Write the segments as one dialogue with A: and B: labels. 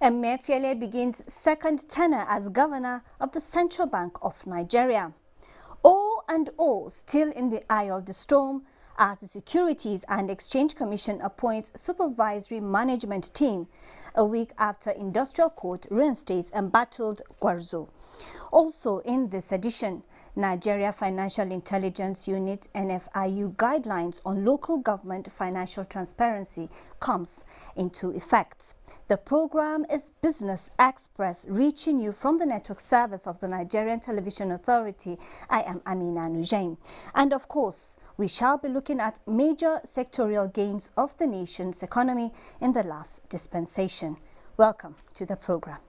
A: Emefiele begins second tenure as governor of the Central Bank of Nigeria. O&O still in the eye of the storm as the Securities and Exchange Commission appoints supervisory management team a week after Industrial Court reinstates embattled Gwarzo. Also in this edition, Nigeria Financial Intelligence Unit (NFIU) guidelines on local government financial transparency comes into effect. The program is Business Express, reaching you from the network service of the Nigerian Television Authority. I am Amina Nujain. And of course, we shall be looking at major sectorial gains of the nation's economy in the last dispensation. Welcome to the program.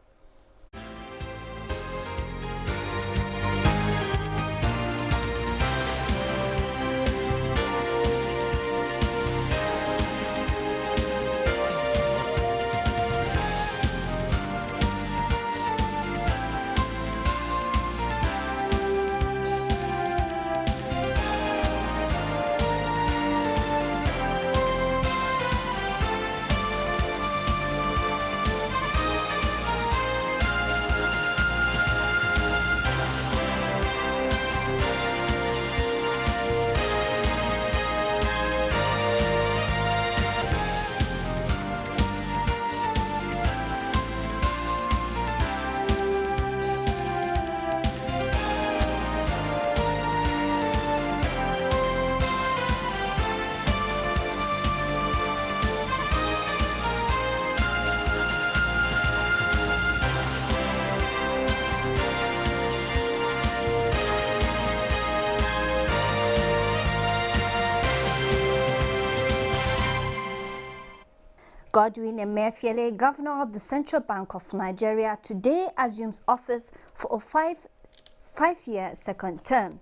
A: Godwin Emefiele, governor of the Central Bank of Nigeria, today assumes office for a five-year second term.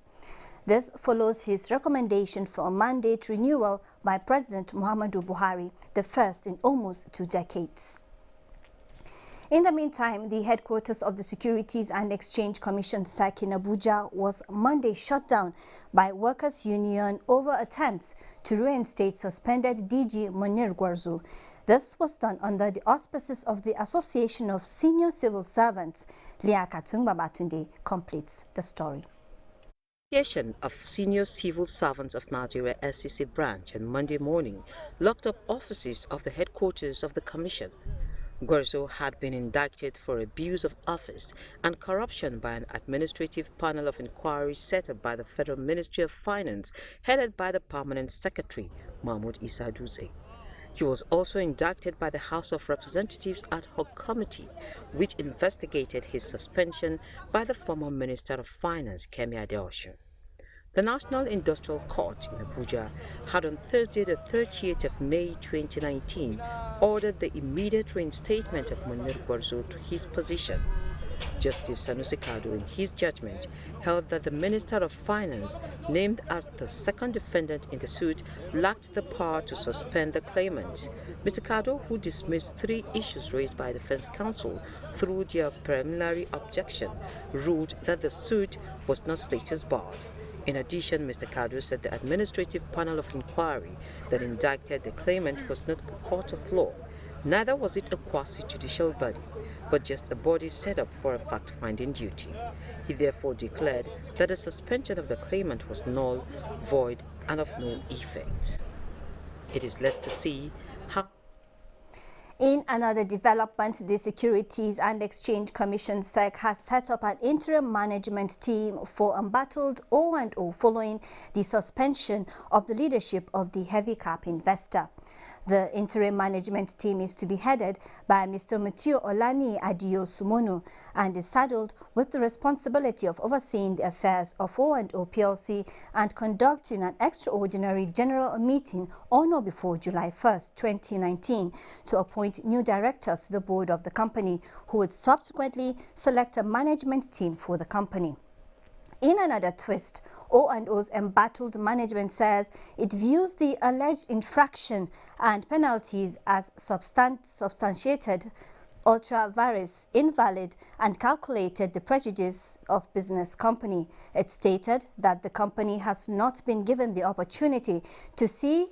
A: This follows his recommendation for a mandate renewal by President Muhammadu Buhari, the first in almost 2 decades. In the meantime, the headquarters of the Securities and Exchange Commission (SEC) in Abuja was Monday shut down by workers' union over attempts to reinstate suspended DG Munir Gwarzo. This was done under the auspices of the Association of Senior Civil Servants. Liakatung Babatunde completes the story.
B: The Association of Senior Civil Servants of Nigeria (SCC) branch on Monday morning locked up offices of the headquarters of the commission. Gwarzo had been indicted for abuse of office and corruption by an administrative panel of inquiry set up by the Federal Ministry of Finance, headed by the Permanent Secretary, Mahmoud Issa Dutse. He was also indicted by the House of Representatives Ad Hoc Committee, which investigated his suspension by the former Minister of Finance, Kemi Adeosun. The National Industrial Court in Abuja had on Thursday, the 30th of May 2019, ordered the immediate reinstatement of Munir Gwarzo to his position. Justice Sanusi Kado, in his judgment, held that the Minister of Finance, named as the second defendant in the suit, lacked the power to suspend the claimant. Mr. Kado, who dismissed 3 issues raised by the defense counsel through their preliminary objection, ruled that the suit was not status barred. In addition, Mr. Kado said the administrative panel of inquiry that indicted the claimant was not a court of law. Neither was it a quasi-judicial body, but just a body set up for a fact-finding duty. He therefore declared that the suspension of the claimant was null, void, and of no effect. It is left to see how.
A: In another development, the Securities and Exchange Commission (SEC) has set up an interim management team for embattled O&O following the suspension of the leadership of the heavy cap investor. The interim management team is to be headed by Mr. Matthew Olani Adio Sumonu and is saddled with the responsibility of overseeing the affairs of O&O PLC and conducting an extraordinary general meeting on or before July 1st, 2019 to appoint new directors to the board of the company, who would subsequently select a management team for the company. In another twist, O&O's embattled management says it views the alleged infraction and penalties as substantiated, ultra-vires, invalid, and calculated the prejudice of business company. It stated that the company has not been given the opportunity to see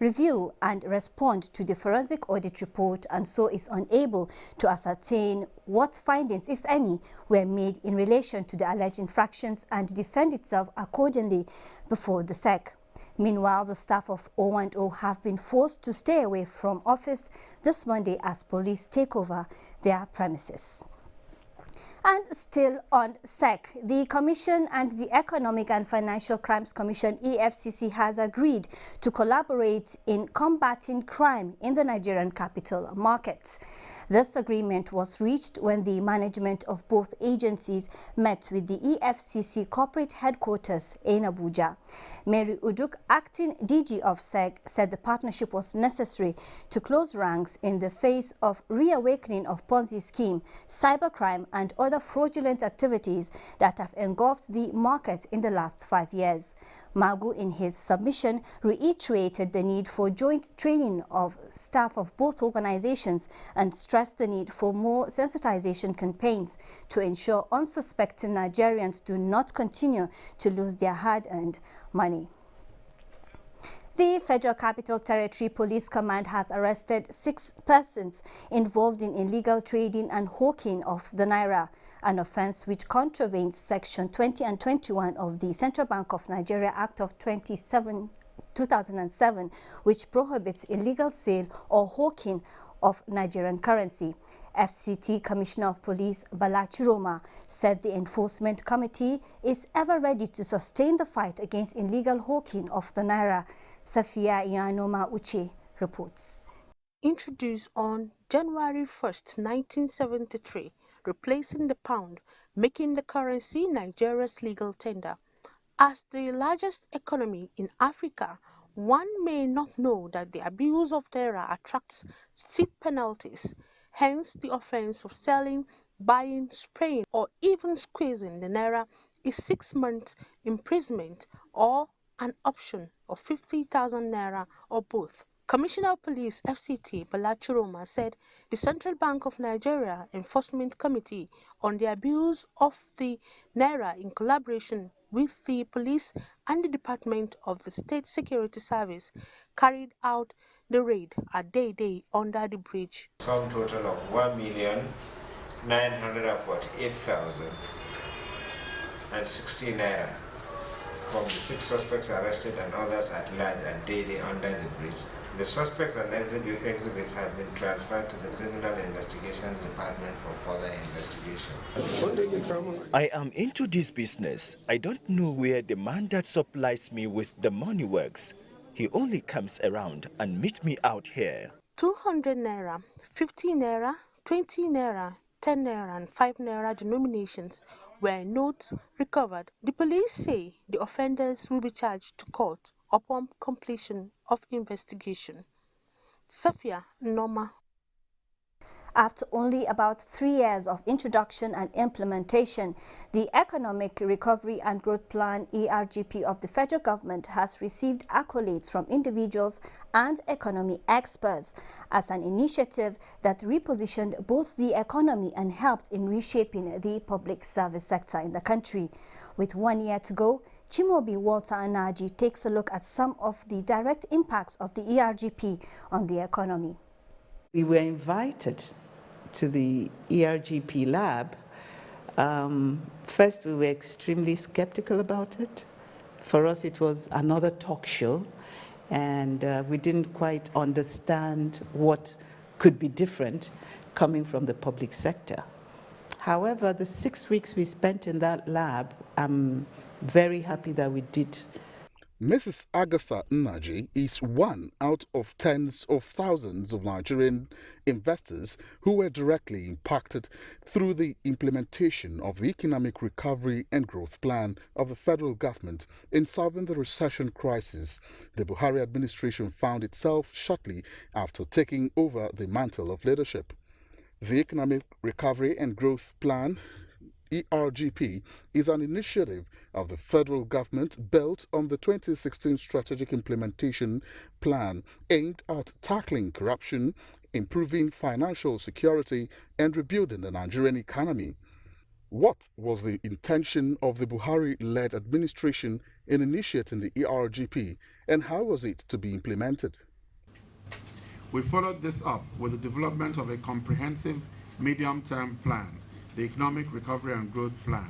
A: review and respond to the forensic audit report, and so is unable to ascertain what findings, if any, were made in relation to the alleged infractions and defend itself accordingly before the SEC. Meanwhile, the staff of O&O have been forced to stay away from office this Monday as police take over their premises. And still on SEC, the Commission and the Economic and Financial Crimes Commission, EFCC, has agreed to collaborate in combating crime in the Nigerian capital market. This agreement was reached when the management of both agencies met with the EFCC corporate headquarters in Abuja. Mary Uduk, acting DG of SEC, said the partnership was necessary to close ranks in the face of reawakening of Ponzi scheme, cybercrime and other fraudulent activities that have engulfed the market in the last 5 years. Magu, in his submission, reiterated the need for joint training of staff of both organizations and stressed the need for more sensitization campaigns to ensure unsuspecting Nigerians do not continue to lose their hard-earned money. The Federal Capital Territory Police Command has arrested 6 persons involved in illegal trading and hawking of the Naira, an offence which contravenes Section 20 and 21 of the Central Bank of Nigeria Act of 2007, which prohibits illegal sale or hawking of Nigerian currency. FCT Commissioner of Police Bala Chiroma said the Enforcement Committee is ever ready to sustain the fight against illegal hawking of the Naira. Safia Iyanoma Uche reports.
C: Introduced on January 1st, 1973, replacing the pound, making the currency Nigeria's legal tender. As the largest economy in Africa, one may not know that the abuse of Naira attracts steep penalties. Hence, the offense of selling, buying, spraying, or even squeezing the Naira is 6 months imprisonment or an option of 50,000 Naira or both. Commissioner of Police FCT Bala Chiroma said the Central Bank of Nigeria Enforcement Committee on the Abuse of the Naira, in collaboration with the police and the Department of the State Security Service, carried out the raid at Day under the bridge.
D: Sum total of 1,948,016 Naira from the 6 suspects arrested and others at large at Day under the bridge. The suspects and exhibits have been transferred to the Criminal Investigations Department for further investigation.
E: I am into this business. I don't know where the man that supplies me with the money works. He only comes around and meets me out here.
C: 200 Naira, 50 Naira, 20 Naira, 10 Naira and 5 Naira denominations were notes recovered. The police say the offenders will be charged to court upon completion of investigation. Safia Noma.
A: After only about 3 years of introduction and implementation, the Economic Recovery and Growth Plan (ERGP) of the federal government has received accolades from individuals and economy experts as an initiative that repositioned both the economy and helped in reshaping the public service sector in the country. With 1 year to go, Chimobi Walter Anaji takes a look at some of the direct impacts of the ERGP on the economy.
F: We were invited to the ERGP lab. First, we were extremely skeptical about it. For us, it was another talk show, and we didn't quite understand what could be different coming from the public sector. However, the 6 weeks we spent in that lab, I'm very happy that we did.
G: Mrs. Agatha Nnaji is one out of tens of thousands of Nigerian investors who were directly impacted through the implementation of the Economic Recovery and Growth Plan of the federal government in solving the recession crisis the Buhari administration found itself shortly after taking over the mantle of leadership. The Economic Recovery and Growth Plan ERGP is an initiative of the federal government built on the 2016 Strategic Implementation Plan aimed at tackling corruption, improving financial security, and rebuilding the Nigerian economy. What was the intention of the Buhari-led administration in initiating the ERGP, and how was it to be implemented?
H: We followed this up with the development of a comprehensive medium-term plan, the Economic Recovery and Growth Plan,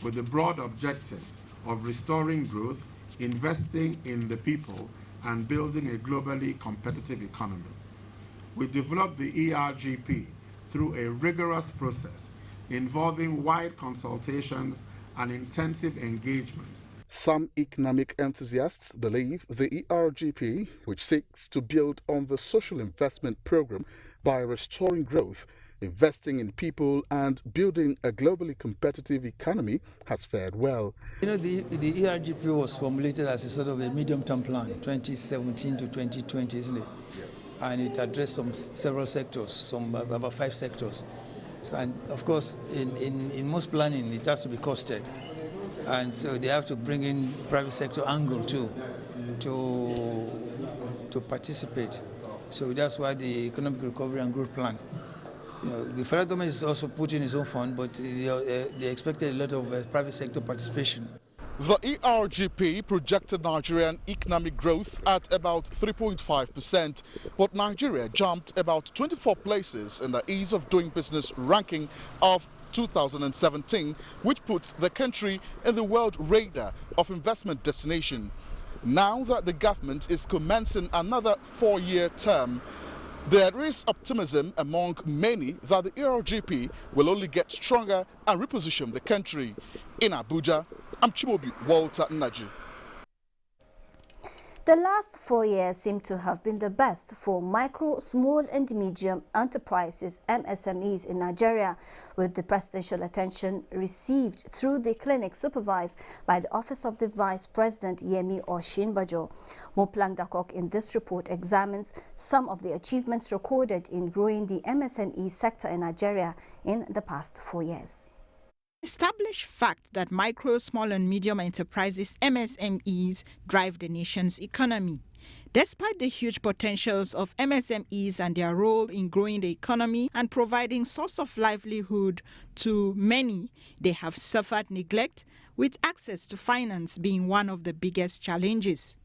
H: with the broad objectives of restoring growth, investing in the people, and building a globally competitive economy. We developed the ERGP through a rigorous process involving wide consultations and intensive engagements.
G: Some economic enthusiasts believe the ERGP, which seeks to build on the social investment program by restoring growth, investing in people and building a globally competitive economy, has fared well.
I: You know, the ERGP was formulated as a sort of a medium-term plan, 2017 to 2020, isn't it? Yes. And it addressed several sectors, about 5 sectors. So, and of course, in most planning, it has to be costed. And so they have to bring in private sector angle too, to participate. So that's why the Economic Recovery and Growth Plan. You know, the federal government is also putting its own fund, but they expected a lot of private sector participation.
G: The ERGP projected Nigerian economic growth at about 3.5%, but Nigeria jumped about 24 places in the ease of doing business ranking of 2017, which puts the country in the world radar of investment destination. Now that the government is commencing another 4-year term, there is optimism among many that the ERGP will only get stronger and reposition the country. In Abuja, I'm Chimobi Walter Nnaji.
A: The last 4 years seem to have been the best for micro, small and medium enterprises, MSMEs in Nigeria, with the presidential attention received through the clinic supervised by the Office of the Vice President Yemi Osinbajo. Moplang Dakok in this report examines some of the achievements recorded in growing the MSME sector in Nigeria in the past 4 years.
J: Established fact that micro, small and medium enterprises, MSMEs, drive the nation's economy. Despite the huge potentials of MSMEs and their role in growing the economy and providing source of livelihood to many, they have suffered neglect, with access to finance being one of the biggest challenges.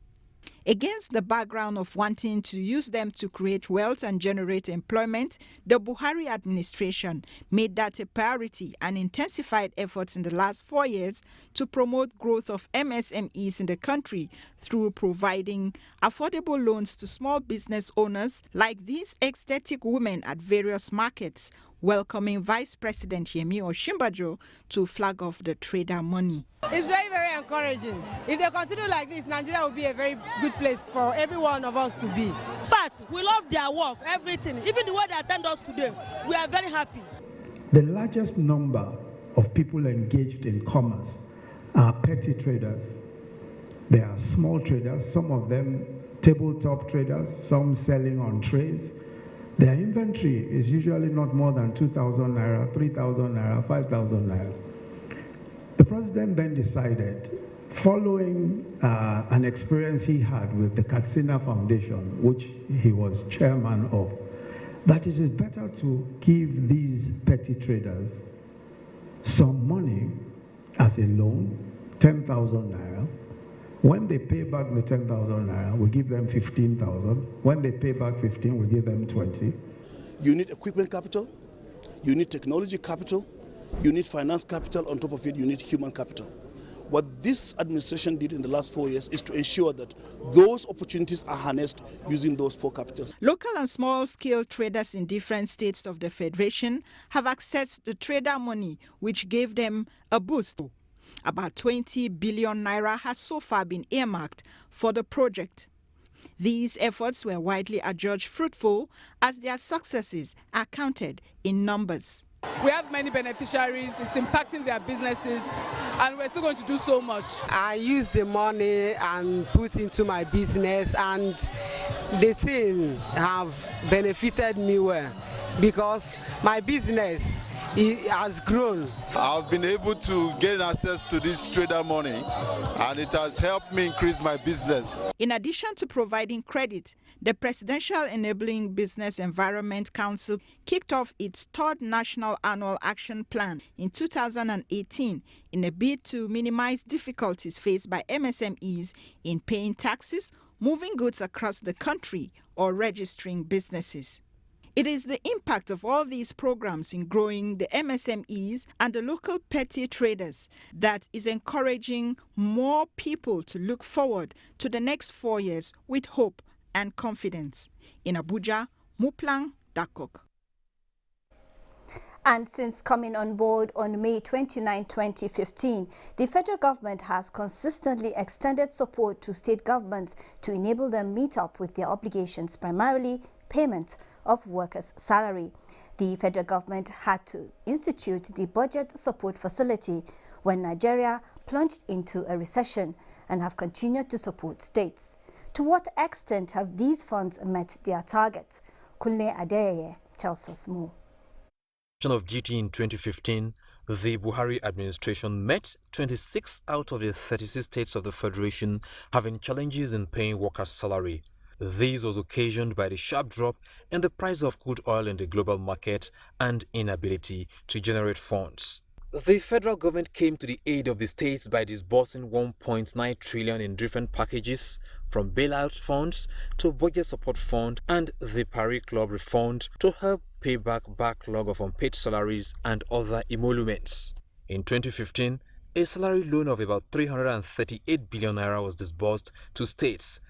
J: Against the background of wanting to use them to create wealth and generate employment, the Buhari administration made that a priority and intensified efforts in the last 4 years to promote growth of MSMEs in the country through providing affordable loans to small business owners like these ecstatic women at various markets, welcoming Vice President Yemi Osinbajo to flag off the trader money.
K: It's very, very encouraging. If they continue like this, Nigeria will be a very good place for every one of us to be.
L: In fact, we love their work, everything. Even the way they attend us today, we are very happy.
M: The largest number of people engaged in commerce are petty traders. They are small traders, some of them tabletop traders, some selling on trays. Their inventory is usually not more than 2,000 naira, 3,000 naira, 5,000 naira. The president then decided, following an experience he had with the Katsina Foundation, which he was chairman of, that it is better to give these petty traders some money as a loan, 10,000 naira. When they pay back the 10,000 naira, we give them 15,000. When they pay back 15, we give them 20.
N: You need equipment capital, you need technology capital, you need finance capital. On top of it, you need human capital. What this administration did in the last 4 years is to ensure that those opportunities are harnessed using those 4 capitals.
J: Local and small-scale traders in different states of the Federation have accessed the trader money, which gave them a boost. About 20 billion naira has so far been earmarked for the project. These efforts were widely adjudged fruitful as their successes are counted in numbers.
K: We have many beneficiaries, it's impacting their businesses, and we're still going to do so much.
O: I use the money and put into my business, and the thing have benefited me well because my business has grown.
P: I've been able to gain access to this trader money, and it has helped me increase my business.
J: In addition to providing credit, the Presidential Enabling Business Environment Council kicked off its 3rd National Annual Action Plan in 2018 in a bid to minimize difficulties faced by MSMEs in paying taxes, moving goods across the country, or registering businesses. It is the impact of all these programs in growing the MSMEs and the local petty traders that is encouraging more people to look forward to the next 4 years with hope and confidence. In Abuja, Muplang Dakok.
A: And since coming on board on May 29, 2015, the federal government has consistently extended support to state governments to enable them meet up with their obligations, primarily payment of workers' salary. The federal government had to institute the budget support facility when Nigeria plunged into a recession and have continued to support states. To what extent have these funds met their targets? Kunle Adeyeye tells us more.
Q: Of duty in 2015, the Buhari administration met 26 out of the 36 states of the Federation having challenges in paying workers' salary. This was occasioned by the sharp drop in the price of crude oil in the global market and inability to generate funds. The federal government came to the aid of the states by disbursing 1.9 trillion in different packages, from bailout funds to budget support fund and the Paris Club refund to help pay back backlog of unpaid salaries and other emoluments. In 2015, a salary loan of about 338 billion naira was disbursed to states.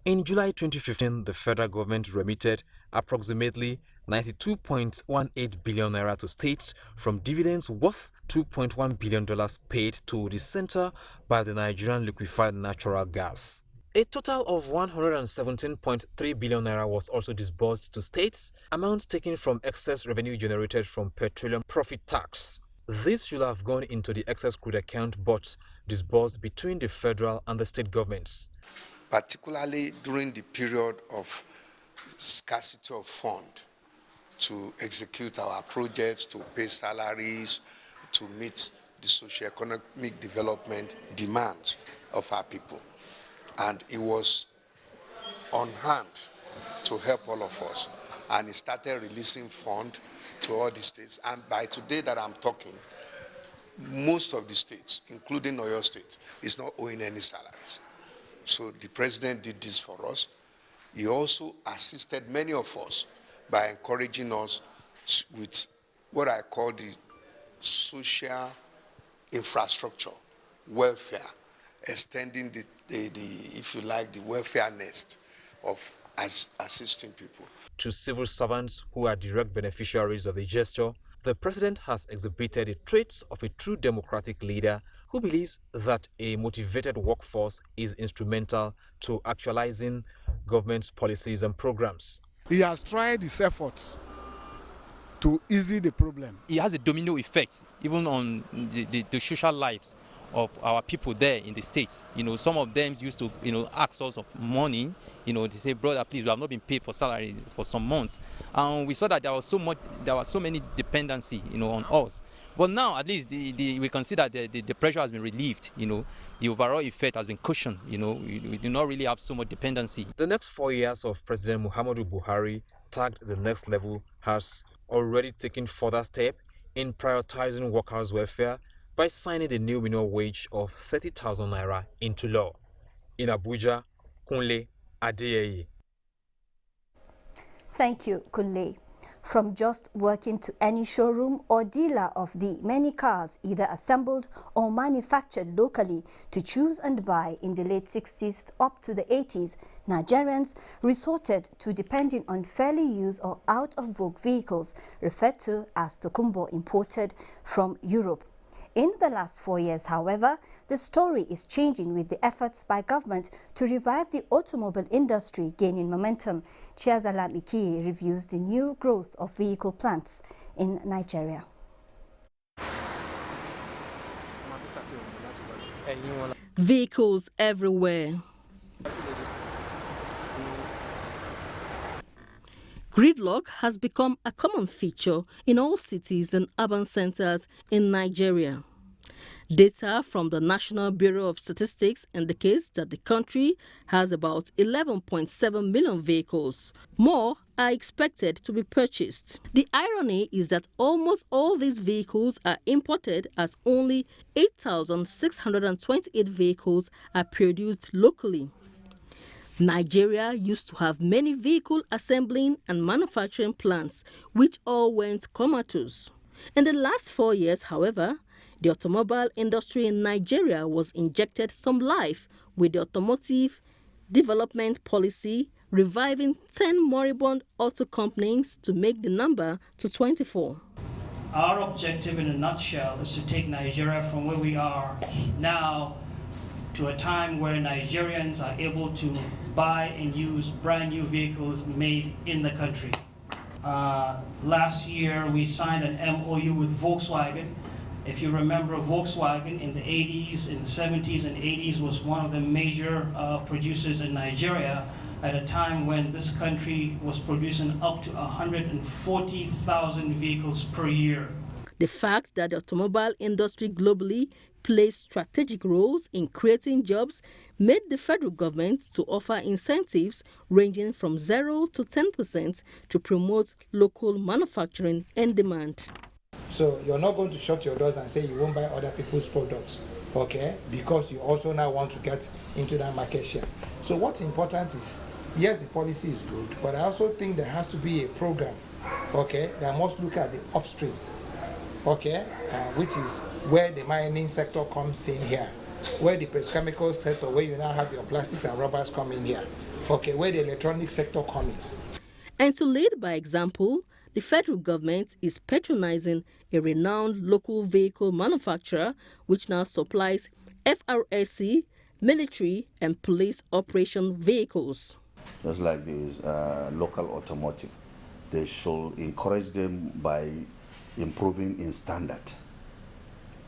Q: In July 2015, the federal government remitted approximately 92.18 billion naira to states from dividends worth $2.1 billion paid to the center by the Nigerian liquefied natural gas. A total of 117.3 billion naira was also disbursed to states, amounts taken from excess revenue generated from petroleum profit tax. This should have gone into the excess crude account but disbursed between the federal and the state governments.
R: Particularly during the period of scarcity of fund to execute our projects, to pay salaries, to meet the socio-economic development demands of our people. And it was on hand to help all of us. And it started releasing funds to all the states. And by today that I'm talking, most of the states, including Oyo State, is not owing any salaries. So the president did this for us. He also assisted many of us by encouraging us with what I call the social infrastructure, welfare, extending the if you like, the welfare nest of assisting people.
Q: To civil servants who are direct beneficiaries of the gesture, the president has exhibited the traits of a true democratic leader who believes that a motivated workforce is instrumental to actualizing government's policies and programs.
S: He has tried his efforts to ease the problem.
T: It has a domino effect even on the social lives of our people there in the States. You know, some of them used to, ask us of money, to say, brother, please, we have not been paid for salaries for some months. And we saw that there was so many dependency, on us. But now, at least, we can see that the pressure has been relieved, the overall effect has been cushioned, we do not really have so much dependency.
Q: The next 4 years of President Muhammadu Buhari, tagged the next level, has already taken further step in prioritizing workers' welfare by signing the new minimum wage of 30,000 naira into law. In Abuja, Kunle Adeyeye.
A: Thank you, Kunle. From just working to any showroom or dealer of the many cars either assembled or manufactured locally to choose and buy in the late 60s up to the 80s, Nigerians resorted to depending on fairly used or out-of-vogue vehicles referred to as tokumbo imported from Europe. In the last 4 years, however, the story is changing with the efforts by government to revive the automobile industry gaining momentum. Chiazala Miki reviews the new growth of vehicle plants in Nigeria.
U: Vehicles everywhere. Gridlock has become a common feature in all cities and urban centers in Nigeria. Data from the National Bureau of Statistics indicates that the country has about 11.7 million vehicles. More are expected to be purchased. The irony is that almost all these vehicles are imported, as only 8,628 vehicles are produced locally. Nigeria used to have many vehicle assembling and manufacturing plants, which all went comatose. In the last 4 years, however, the automobile industry in Nigeria was injected some life with the Automotive Development Policy, reviving 10 moribund auto companies to make the number to 24.
B: Our objective in a nutshell is to take Nigeria from where we are now to a time where Nigerians are able to buy and use brand new vehicles made in the country. Last year we signed an MOU with Volkswagen. If you remember, Volkswagen in the 80s, in the 70s and 80s was one of the major producers in Nigeria at a time when this country was producing up to 140,000 vehicles per year.
U: The fact that the automobile industry globally plays strategic roles in creating jobs made the federal government to offer incentives ranging from 0 to 10% to promote local manufacturing and demand.
V: So you're not going to shut your doors and say you won't buy other people's products, okay? Because you also now want to get into that market share. So what's important is, yes, the policy is good, but I also think there has to be a program, okay, that must look at the upstream, okay, which is where the mining sector comes in here, where the petrochemical sector, where you now have your plastics and rubbers come in here, okay, where the electronic sector come in.
U: And to lead by example, the federal government is patronizing a renowned local vehicle manufacturer which now supplies FRSC, military and police operation vehicles.
W: Just like these local automotive, they should encourage them by improving in standard,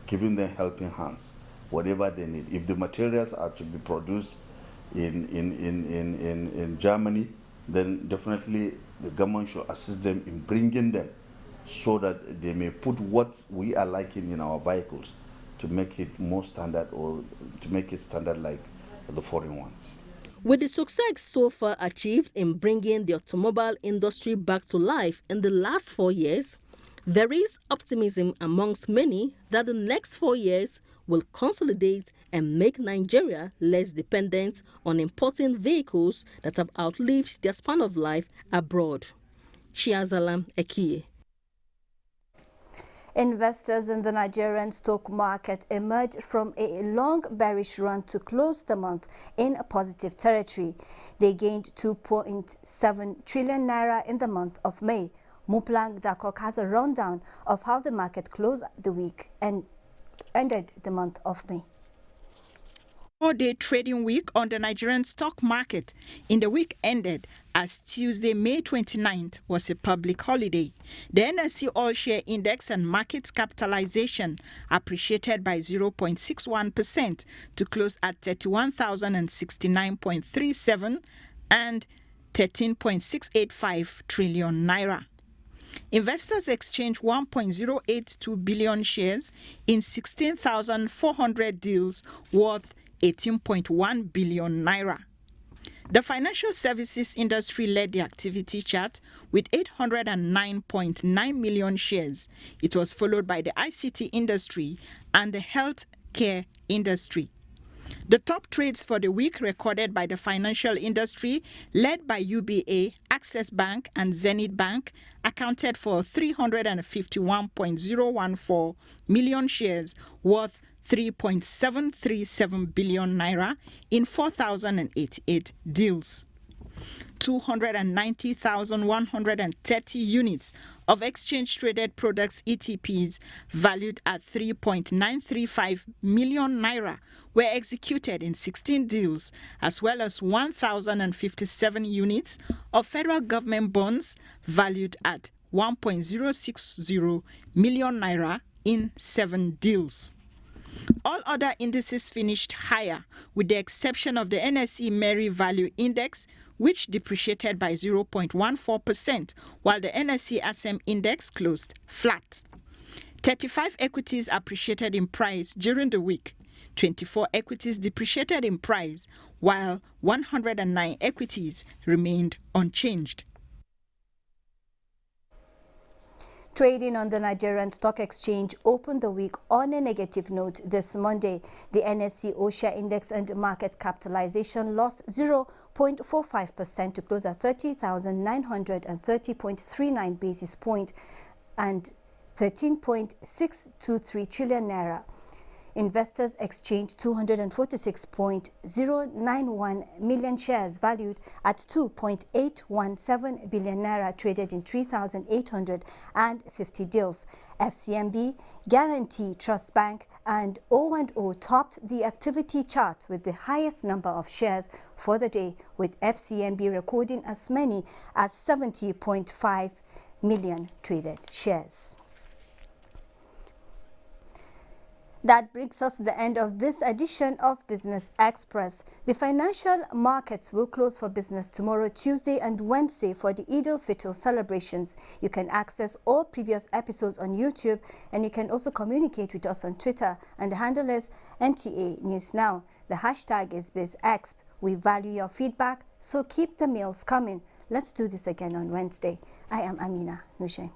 W: giving them helping hands, whatever they need. If the materials are to be produced in Germany, then definitely the government should assist them in bringing them so that they may put what we are liking in our vehicles to make it more standard, or to make it standard like the foreign ones.
U: With the success so far achieved in bringing the automobile industry back to life in the last 4 years, there is optimism amongst many that the next 4 years will consolidate and make Nigeria less dependent on importing vehicles that have outlived their span of life abroad. Chiazalam Ekie.
A: Investors in the Nigerian stock market emerged from a long bearish run to close the month in a positive territory. They gained 2.7 trillion naira in the month of May. Muplang Dakok has a rundown of how the market closed the week and ended the month of May.
J: 4-day trading week on the Nigerian stock market in the week ended as Tuesday, May 29th was a public holiday. The NSE All-Share Index and market capitalization appreciated by 0.61% to close at 31,069.37 and 13.685 trillion naira. Investors exchanged 1.082 billion shares in 16,400 deals worth 18.1 billion naira. The financial services industry led the activity chart with 809.9 million shares. It was followed by the ICT industry and the health care industry. The top trades for the week recorded by the financial industry, led by UBA, Access Bank and Zenith Bank, accounted for 351.014 million shares worth 3.737 billion naira in 4,088 deals. 290,130 units of exchange-traded products ETPs valued at 3.935 million naira were executed in 16 deals, as well as 1,057 units of federal government bonds valued at 1.060 million naira in 7 deals. All other indices finished higher, with the exception of the NSE Mary Value Index, which depreciated by 0.14%, while the NSE ASEM Index closed flat. 35 equities appreciated in price during the week. 24 equities depreciated in price, while 109 equities remained unchanged.
A: Trading on the Nigerian Stock Exchange opened the week on a negative note this Monday. The NSE All-Share Index and market capitalization lost 0.45% to close at 30,930.39 basis points and 13.623 trillion naira. Investors exchanged 246.091 million shares valued at 2.817 billion naira, traded in 3,850 deals. FCMB, Guarantee Trust Bank and O&O topped the activity chart with the highest number of shares for the day, with FCMB recording as many as 70.5 million traded shares. That brings us to the end of this edition of Business Express. The financial markets will close for business tomorrow, Tuesday and Wednesday for the Eid al-Fitr celebrations. You can access all previous episodes on YouTube, and you can also communicate with us on Twitter, and the handle is NTA News Now. The hashtag is BizExp. We value your feedback, so keep the mails coming. Let's do this again on Wednesday. I am Amina Nushain.